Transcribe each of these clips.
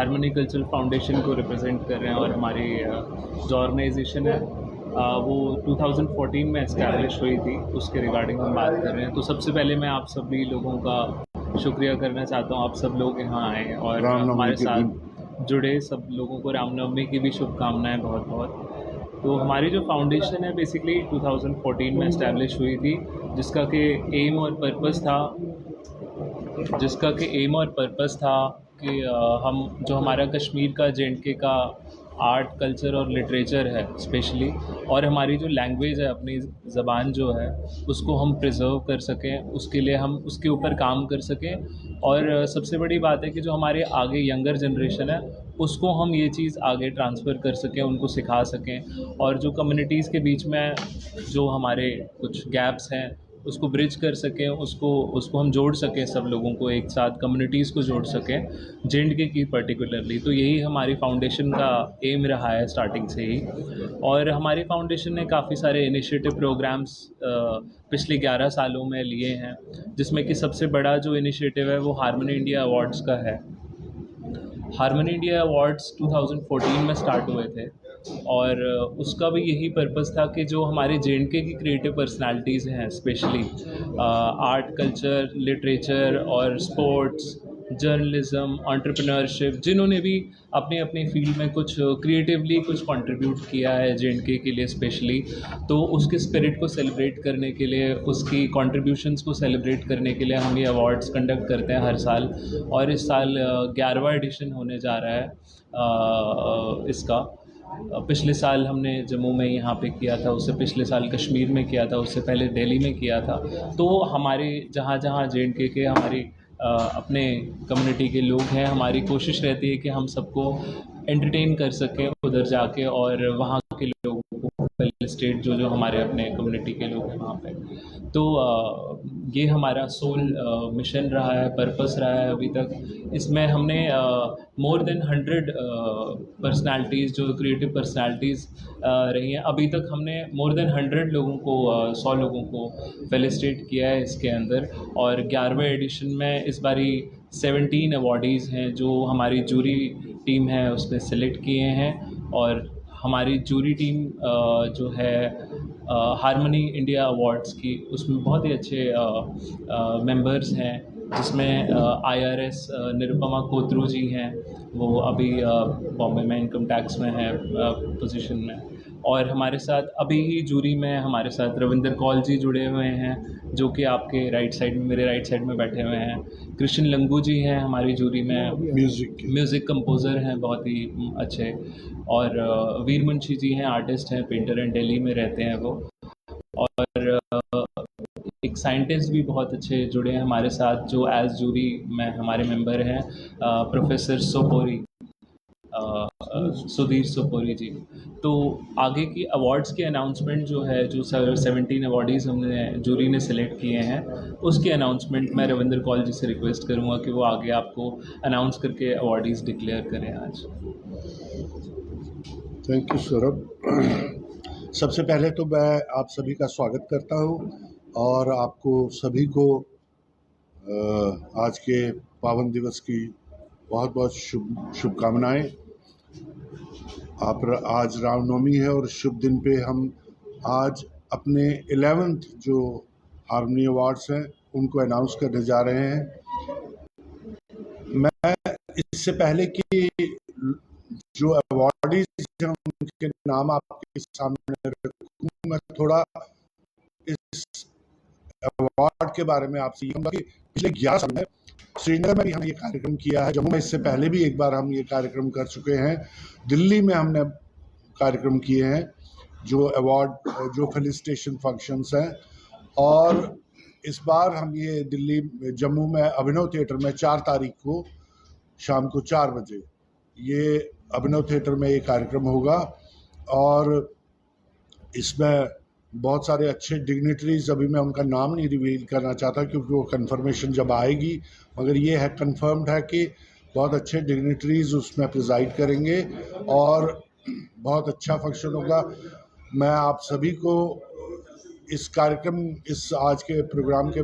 Harmony cultural foundation को represent कर रहे हैं और हमारी जो ऑर्गेनाइजेशन है वो 2014 में इस्टेब्लिश हुई थी, उसके रिगार्डिंग हम बात कर रहे हैं। तो सबसे पहले मैं आप सभी लोगों का शुक्रिया करना चाहता हूँ, आप सब लोग यहाँ आए और हमारे साथ जुड़े सब लोगों को रामनवमी की भी शुभकामनाएं बहुत बहुत। तो हमारी जो फाउंडेशन है बेसिकली 2014 में इस्टेब्लिश हुई थी, जिसका कि एम और पर्पस था कि हम जो हमारा कश्मीर का J&K का आर्ट कल्चर और लिटरेचर है स्पेशली, और हमारी जो लैंग्वेज है, अपनी ज़बान जो है, उसको हम प्रिजर्व कर सकें, उसके लिए हम उसके ऊपर काम कर सकें। और सबसे बड़ी बात है कि जो हमारे आगे यंगर जनरेशन है उसको हम ये चीज़ आगे ट्रांसफ़र कर सकें, उनको सिखा सकें, और जो कम्युनिटीज़ के बीच में जो हमारे कुछ गैप्स हैं उसको ब्रिज कर सकें, उसको हम जोड़ सकें, सब लोगों को एक साथ, कम्युनिटीज़ को जोड़ सकें, J&K की पर्टिकुलरली। तो यही हमारी फाउंडेशन का एम रहा है स्टार्टिंग से ही। और हमारी फाउंडेशन ने काफ़ी सारे इनिशिएटिव प्रोग्राम्स पिछले 11 सालों में लिए हैं, जिसमें कि सबसे बड़ा जो इनिशिएटिव है वो हार्मनी इंडिया अवार्ड्स का है। हार्मनी इंडिया अवार्ड्स 2014 में स्टार्ट हुए थे और उसका भी यही पर्पस था कि जो हमारे J&K की क्रिएटिव पर्सनालिटीज़ हैं, स्पेशली आर्ट कल्चर, लिटरेचर और स्पोर्ट्स, जर्नलिज्म, एंटरप्रेन्योरशिप, जिन्होंने भी अपनी अपनी फील्ड में कुछ क्रिएटिवली कुछ कंट्रीब्यूट किया है J&K के लिए स्पेशली, तो उसके स्पिरिट को सेलिब्रेट करने के लिए, उसकी कंट्रीब्यूशंस को सेलिब्रेट करने के लिए हम ये अवार्ड्स कंडक्ट करते हैं हर साल। और इस साल 11वां एडिशन होने जा रहा है इसका। पिछले साल हमने जम्मू में यहाँ पे किया था, उससे पिछले साल कश्मीर में किया था, उससे पहले दिल्ली में किया था। तो हमारे जहाँ जहाँ J&K के हमारी अपने कम्युनिटी के लोग हैं, हमारी कोशिश रहती है कि हम सबको एंटरटेन कर सकें उधर जाके, और वहाँ के लोगों को पहले स्टेट जो हमारे अपने कम्युनिटी के लोग हैं वहाँ पे। तो ये हमारा सोल मिशन रहा है, पर्पस रहा है अभी तक। इसमें हमने मोर देन 100 पर्सनालिटीज़, जो क्रिएटिव पर्सनालिटीज़ रही हैं, अभी तक हमने मोर देन 100 लोगों को 100 लोगों को फेलिसिटेट किया है इसके अंदर। और 11वें एडिशन में इस बारी 17 अवॉर्डीज़ हैं जो हमारी जूरी टीम है उसने सेलेक्ट किए हैं। और हमारी जूरी टीम जो है हार्मनी इंडिया अवार्ड्स की, उसमें बहुत ही अच्छे मेंबर्स हैं, जिसमें IRS निरुपमा कोतरू जी हैं, वो अभी बॉम्बे में इनकम टैक्स में है पोजीशन में। और हमारे साथ अभी ही जूरी में हमारे साथ रविंदर कौल जी जुड़े हुए हैं, जो कि आपके राइट साइड में, मेरे राइट साइड में बैठे हुए हैं। कृष्ण लंगू जी हैं हमारी जूरी में, म्यूज़िक कंपोज़र हैं बहुत ही अच्छे। और वीर मुंशी जी हैं, आर्टिस्ट हैं, पेंटर हैं, दिल्ली में रहते हैं वो। और एक साइंटिस्ट भी बहुत अच्छे जुड़े हैं हमारे साथ, जो एज जूरी में हमारे मेंबर हैं, प्रोफेसर सोपोरी, सुधीर सोपोरी जी। तो आगे की अवार्ड्स के अनाउंसमेंट जो है, जो 17 अवार्डीज़ हमने जूरी ने सिलेक्ट किए हैं, उसके अनाउंसमेंट मैं रविंदर कौल जी से रिक्वेस्ट करूँगा कि वो आगे आपको अनाउंस करके अवार्डीज़ डिक्लेयर करें आज। Thank you Saurabh. सबसे पहले तो मैं आप सभी का स्वागत करता हूं और आपको सभी को आज के पावन दिवस की बहुत बहुत शुभकामनाएं। आज रामनवमी है और शुभ दिन पे हम आज अपने 11th जो हार्मनी अवार्ड्स हैं उनको अनाउंस करने जा रहे हैं। मैं इससे पहले कि जो अवार्डीज हैं उनके नाम आपके सामने रखूं, मैं थोड़ा इस अवार्ड के बारे में आपसे कहूँगा कि पिछले 11 साल में श्रीनगर में भी हमने ये कार्यक्रम किया है, जम्मू में इससे पहले भी एक बार हम ये कार्यक्रम कर चुके हैं, दिल्ली में हमने कार्यक्रम किए हैं जो अवार्ड, जो फेलिसिटेशन फंक्शंस हैं। और इस बार हम ये दिल्ली, जम्मू में अभिनव थिएटर में 4 तारीख को शाम को 4 बजे ये अभिनव थिएटर में ये कार्यक्रम होगा। और इसमें बहुत सारे अच्छे डिग्निटरीज, अभी मैं उनका नाम नहीं रिवील करना चाहता क्योंकि वो कंफर्मेशन जब आएगी, मगर ये है कंफर्म्ड है कि बहुत अच्छे डिग्निटरीज उसमें प्रिजाइड करेंगे और बहुत अच्छा फंक्शन होगा। मैं आप सभी को इस कार्यक्रम, इस आज के प्रोग्राम के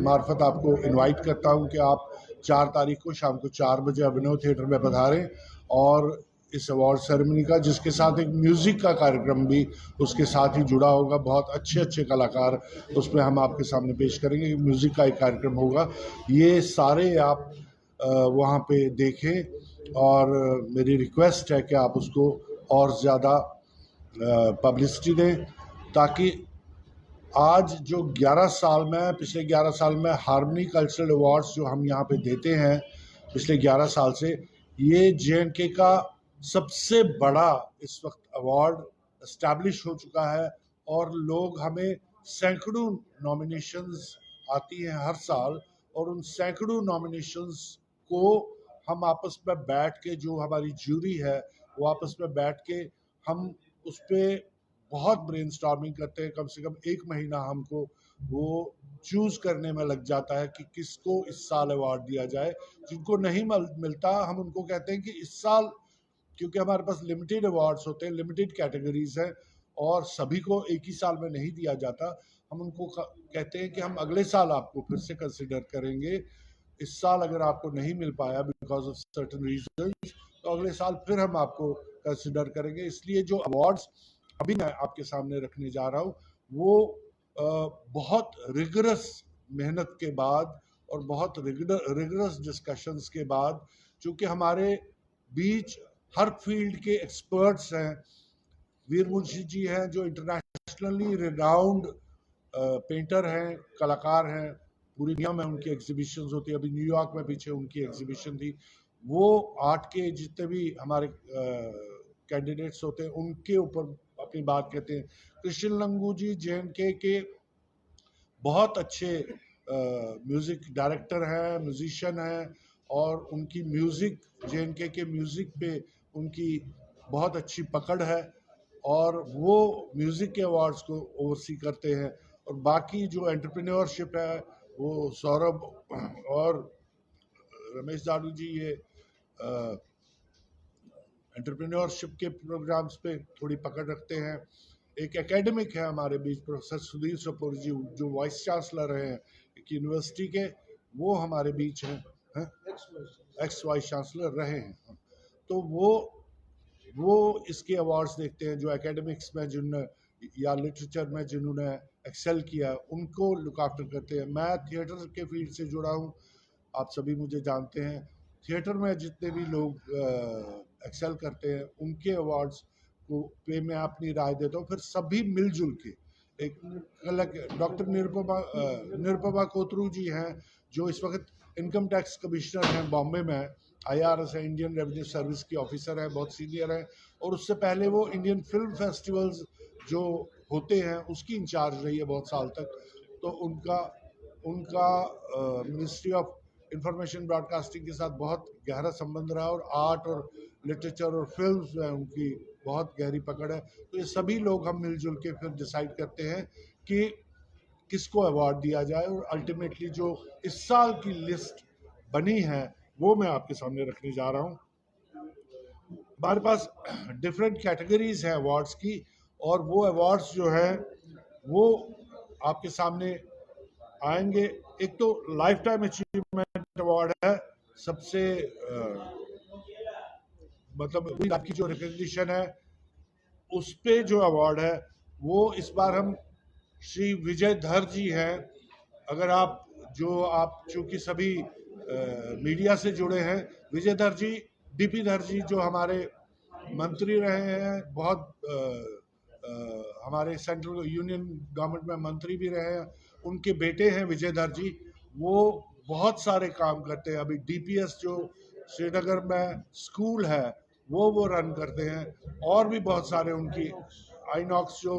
मार्फत आपको इनवाइट करता हूं कि आप 4 तारीख को शाम को 4 बजे अभिनव थिएटर में पधारें और इस अवार्ड सेरेमनी का, जिसके साथ एक म्यूज़िक का कार्यक्रम भी उसके साथ ही जुड़ा होगा। बहुत अच्छे अच्छे कलाकार उसमें हम आपके सामने पेश करेंगे। म्यूज़िक का एक कार्यक्रम होगा। ये सारे आप वहाँ पे देखें और मेरी रिक्वेस्ट है कि आप उसको और ज़्यादा पब्लिसिटी दें, ताकि आज जो 11 साल में, पिछले 11 साल में हार्मनी कल्चरल अवार्ड्स जो हम यहाँ पे देते हैं पिछले 11 साल से, ये JNK का सबसे बड़ा इस वक्त अवार्ड इस्टेब्लिश हो चुका है और लोग हमें सैकड़ों नॉमिनेशंस आती हैं हर साल, और उन सैकड़ों नॉमिनेशंस को हम आपस में बैठ के, जो हमारी ज्यूरी है वो आपस में बैठ के हम उस पर बहुत ब्रेनस्टॉर्मिंग करते हैं। कम से कम 1 महीना हमको वो चूज करने में लग जाता है कि किसको इस साल अवार्ड दिया जाए। जिनको नहीं मिलता हम उनको कहते हैं कि इस साल, क्योंकि हमारे पास लिमिटेड अवार्ड्स होते हैं, लिमिटेड कैटेगरीज हैं और सभी को एक ही साल में नहीं दिया जाता, हम उनको कहते हैं कि हम अगले साल आपको फिर से कंसिडर करेंगे। इस साल अगर आपको नहीं मिल पाया बिकॉज ऑफ सर्टेन रीजंस, तो अगले साल फिर हम आपको कंसिडर करेंगे। इसलिए जो अवार्ड्स अभी मैं आपके सामने रखने जा रहा हूँ वो बहुत रिगरस मेहनत के बाद और बहुत रिगरस डिस्कशंस के बाद, चूँकि हमारे बीच हर फील्ड के एक्सपर्ट्स हैं। वीर मुंशी जी हैं जो इंटरनेशनली रिनाउंड पेंटर हैं, कलाकार हैं, पूरी दुनिया में उनकी एग्जीबिशंस होती है। अभी न्यूयॉर्क में पीछे उनकी एग्जीबिशन थी। वो आर्ट के जितने भी हमारे कैंडिडेट्स होते हैं उनके ऊपर अपनी बात कहते हैं। कृष्ण लंगू जी JNK के बहुत अच्छे म्यूज़िक डायरेक्टर हैं, म्यूजिशियन हैं, और उनकी म्यूज़िक, JNK के म्यूज़िक पे उनकी बहुत अच्छी पकड़ है और वो म्यूज़िक के अवार्ड्स को ओवरसी करते हैं। और बाकी जो एंटरप्रेन्योरशिप है वो सौरभ और रमेश जाडू जी ये एंटरप्रेन्योरशिप के प्रोग्राम्स पे थोड़ी पकड़ रखते हैं। एक एकेडमिक है हमारे बीच, प्रोफेसर सुधीर सपोर जी, जो वाइस चांसलर हैं एक यूनिवर्सिटी के, वो हमारे बीच हैं, एक्स वाइस चांसलर रहे हैं। तो वो इसके अवार्ड्स देखते हैं। जो एकेडमिक्स में जिन्होंने या लिटरेचर में जिन्होंने एक्सेल किया उनको लुक आफ्टर करते हैं। मैं थिएटर के फील्ड से जुड़ा हूँ, आप सभी मुझे जानते हैं। थिएटर में जितने भी लोग एक्सेल करते हैं उनके अवार्ड्स को पे मैं अपनी राय देता हूँ। फिर सभी मिलजुल के एक अलग, डॉक्टर निरुपमा कोतरू जी हैं जो इस वक्त इनकम टैक्स कमिश्नर हैं बॉम्बे में, IRS है, इंडियन रेवेन्यू सर्विस की ऑफिसर है, बहुत सीनियर है, और उससे पहले वो इंडियन फिल्म फेस्टिवल्स जो होते हैं उसकी इंचार्ज रही है बहुत साल तक। तो उनका मिनिस्ट्री ऑफ इंफॉर्मेशन ब्रॉडकास्टिंग के साथ बहुत गहरा संबंध रहा, और आर्ट और लिटरेचर और फिल्म्स में उनकी बहुत गहरी पकड़ है। तो ये सभी लोग हम मिलजुल के फिर डिसाइड करते हैं कि किसको अवार्ड दिया जाए, और अल्टीमेटली जो इस साल की लिस्ट बनी है वो मैं आपके सामने रखने जा रहा हूँ। हमारे पास डिफरेंट कैटेगरीज हैं अवार्ड्स की, और वो अवार्ड्स जो है वो आपके सामने आएंगे। एक तो लाइफ टाइम अचीवमेंट अवार्ड है, सबसे मतलब आपकी जो रिकग्निशन है उस पे जो अवार्ड है वो इस बार हम श्री विजय धर जी हैं। अगर आप चूंकि सभी मीडिया से जुड़े हैं, विजय धर जी, DP धर जी जो हमारे मंत्री रहे हैं, बहुत हमारे सेंट्रल यूनियन गवर्नमेंट में मंत्री भी रहे हैं, उनके बेटे हैं विजय धर जी। वो बहुत सारे काम करते हैं। अभी DPS जो श्रीनगर में स्कूल है वो रन करते हैं, और भी बहुत सारे उनकी आइनॉक्स जो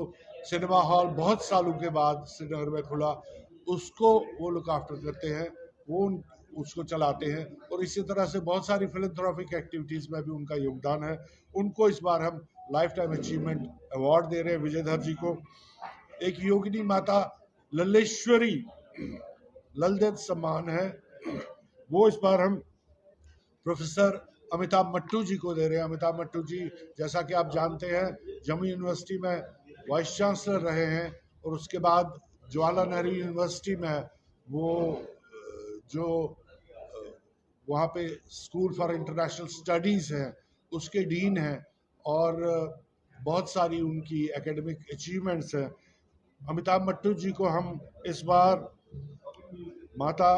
सिनेमा हॉल बहुत सालों के बाद श्रीनगर में खुला उसको वो लुक आफ्टर करते हैं, वो उसको चलाते हैं। और इसी तरह से बहुत सारी फिलैंथ्रोपिक एक्टिविटीज़ में भी उनका योगदान है। उनको इस बार हम लाइफ टाइम अचीवमेंट अवार्ड दे रहे हैं विजयधर जी को। एक योगिनी माता लल्लेश्वरी ललदेव सम्मान है, वो इस बार हम प्रोफेसर अमिताभ मट्टू जी को दे रहे हैं। अमिताभ मट्टू जी जैसा कि आप जानते हैं जम्मू यूनिवर्सिटी में वाइस चांसलर रहे हैं, और उसके बाद जवाहरलाल नेहरू यूनिवर्सिटी में वो जो वहाँ पे स्कूल फॉर इंटरनेशनल स्टडीज़ है, उसके डीन हैं, और बहुत सारी उनकी एकेडमिक अचीवमेंट्स हैं। अमिताभ मट्टू जी को हम इस बार माता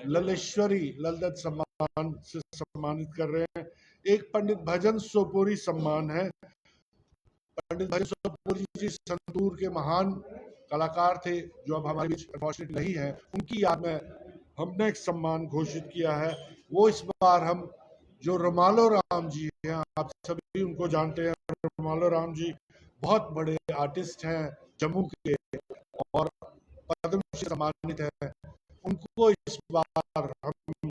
ललेश्वरी ललदत सम्मान से सम्मानित कर रहे हैं। एक पंडित भजन सोपोरी सम्मान है। पंडित भजन सोपोरी जी संतूर के महान कलाकार थे, जो अब हमारे बीच अनफॉर्चुनेट नहीं है। उनकी याद में हमने एक सम्मान घोषित किया है। वो इस बार हम जो रोमालो राम जी हैं, आप सभी उनको जानते हैं। रोमालो राम जी बहुत बड़े आर्टिस्ट हैं जम्मू के, और पद्मश्री सम्मानित है। उनको इस बार हम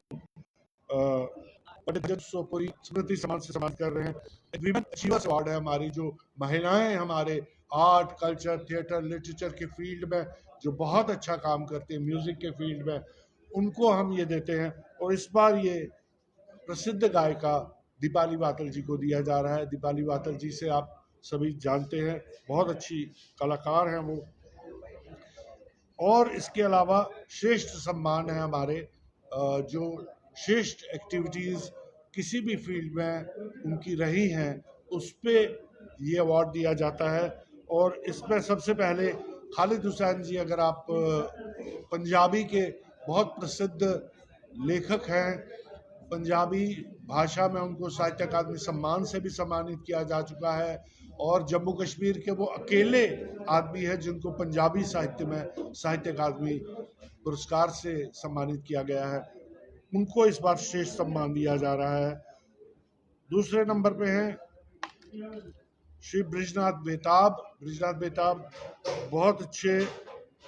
पंडित सोपोरी स्मृति सम्मान से सम्मानित कर रहे हैं। एक विमेन अचीवर्स अवार्ड है। हमारी जो महिलाएं हमारे आर्ट, कल्चर, थिएटर, लिटरेचर के फील्ड में जो बहुत अच्छा काम करते हैं, म्यूजिक के फील्ड में, उनको हम ये देते हैं। और इस बार ये प्रसिद्ध गायिका दीपाली वातल जी को दिया जा रहा है। दीपाली वातल जी से आप सभी जानते हैं, बहुत अच्छी कलाकार हैं वो। और इसके अलावा श्रेष्ठ सम्मान है हमारे, जो श्रेष्ठ एक्टिविटीज़ किसी भी फील्ड में उनकी रही हैं, उस पे ये अवार्ड दिया जाता है। और इसमें सबसे पहले खालिद हुसैन जी, अगर आप पंजाबी के बहुत प्रसिद्ध लेखक हैं, पंजाबी भाषा में उनको साहित्य अकादमी सम्मान से भी सम्मानित किया जा चुका है। और जम्मू कश्मीर के वो अकेले आदमी हैं जिनको पंजाबी साहित्य में साहित्य अकादमी पुरस्कार से सम्मानित किया गया है। उनको इस बार श्रेष्ठ सम्मान दिया जा रहा है। दूसरे नंबर पे हैं श्री बृजनाथ बेताब। बृजनाथ बेताब बहुत अच्छे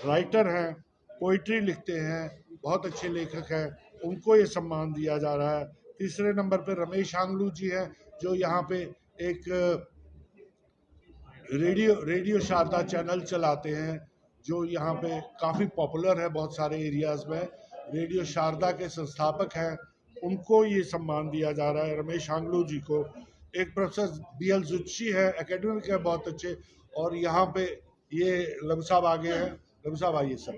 राइटर हैं, पोइट्री लिखते हैं, बहुत अच्छे लेखक हैं। उनको ये सम्मान दिया जा रहा है। तीसरे नंबर पे रमेश आंगलू जी हैं, जो यहाँ पे एक रेडियो शारदा चैनल चलाते हैं, जो यहाँ पे काफ़ी पॉपुलर है बहुत सारे एरियाज़ में। रेडियो शारदा के संस्थापक हैं, उनको ये सम्मान दिया जा रहा है, रमेश आंगलू जी को। एक प्रोफेसर BL जुत्शी है, एकेडमिक है बहुत अच्छे, और यहाँ पे ये लब साहब आगे हैं, लब साहब आइए सर।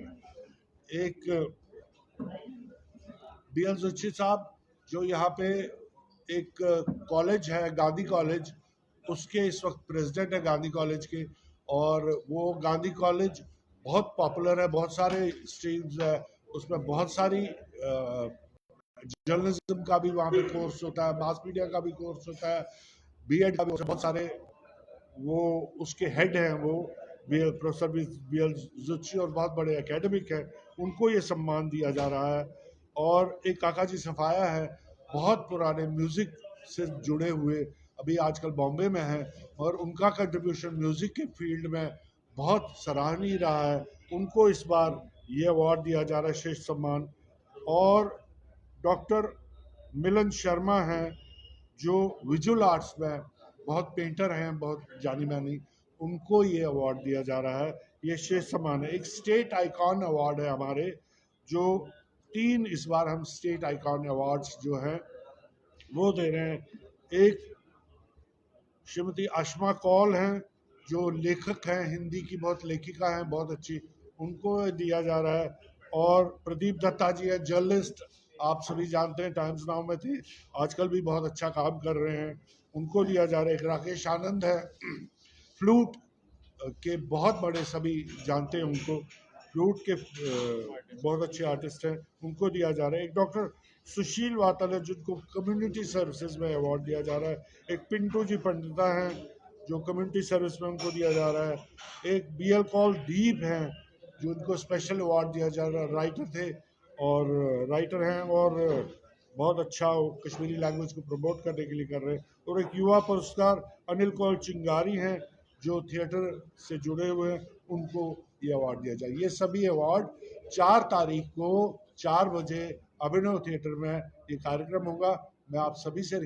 एक BL जुत्शी साहब, जो यहाँ पे एक कॉलेज है गांधी कॉलेज, उसके इस वक्त प्रेसिडेंट है गांधी कॉलेज के। और वो गांधी कॉलेज बहुत पॉपुलर है, बहुत सारे स्ट्रीम्स है उसमें, बहुत सारी जर्नलिज्म का भी वहाँ पे कोर्स होता है, मास मीडिया का भी कोर्स होता है, B.Ed का भी, बहुत सारे वो उसके हेड हैं वो प्रोफेसर BL जुत्शी, और बहुत बड़े एकेडमिक हैं। उनको ये सम्मान दिया जा रहा है। और एक काका जी सफाया है, बहुत पुराने म्यूज़िक से जुड़े हुए, अभी आजकल बॉम्बे में है, और उनका कंट्रीब्यूशन म्यूज़िक के फील्ड में बहुत सराहनीय रहा है। उनको इस बार ये अवार्ड दिया जा रहा है, श्रेष्ठ सम्मान। और डॉक्टर मिलन शर्मा हैं, जो विजुअल आर्ट्स में बहुत पेंटर हैं, बहुत जानी मानी, उनको ये अवार्ड दिया जा रहा है। ये श्रेष्ठ सम्मान है। एक स्टेट आइकॉन अवार्ड है हमारे, जो 3 इस बार हम स्टेट आइकॉन अवार्ड्स जो हैं वो दे रहे हैं। एक श्रीमती आशमा कौल हैं, जो लेखक हैं, हिंदी की बहुत लेखिका हैं, बहुत अच्छी, उनको दिया जा रहा है। और प्रदीप दत्ता जी है, जर्नलिस्ट, आप सभी जानते हैं, टाइम्स नाउ में थे, आजकल भी बहुत अच्छा काम कर रहे हैं, उनको दिया जा रहा है। एक राकेश आनंद है, फ्लूट के बहुत बड़े, सभी जानते हैं उनको, फ्लूट के बहुत अच्छे आर्टिस्ट हैं, उनको दिया जा रहा है। एक डॉक्टर सुशील वातल है, जिनको कम्युनिटी सर्विसेज में अवार्ड दिया जा रहा है। एक पिंटू जी पंडिता हैं, जो कम्युनिटी सर्विस में उनको दिया जा रहा है। एक BL कौल दीप हैं, जो उनको स्पेशल अवार्ड दिया जा रहा है, राइटर थे और राइटर हैं, और बहुत अच्छा कश्मीरी लैंग्वेज को प्रमोट करने के लिए कर रहे हैं। और एक युवा पुरस्कार अनिल कौल चिंगारी हैं, जो थिएटर से जुड़े हुए हैं, उनको ये अवार्ड दिया जाए। ये सभी अवार्ड 4 तारीख को 4 बजे अभिनव थिएटर में ये कार्यक्रम होगा। मैं आप सभी से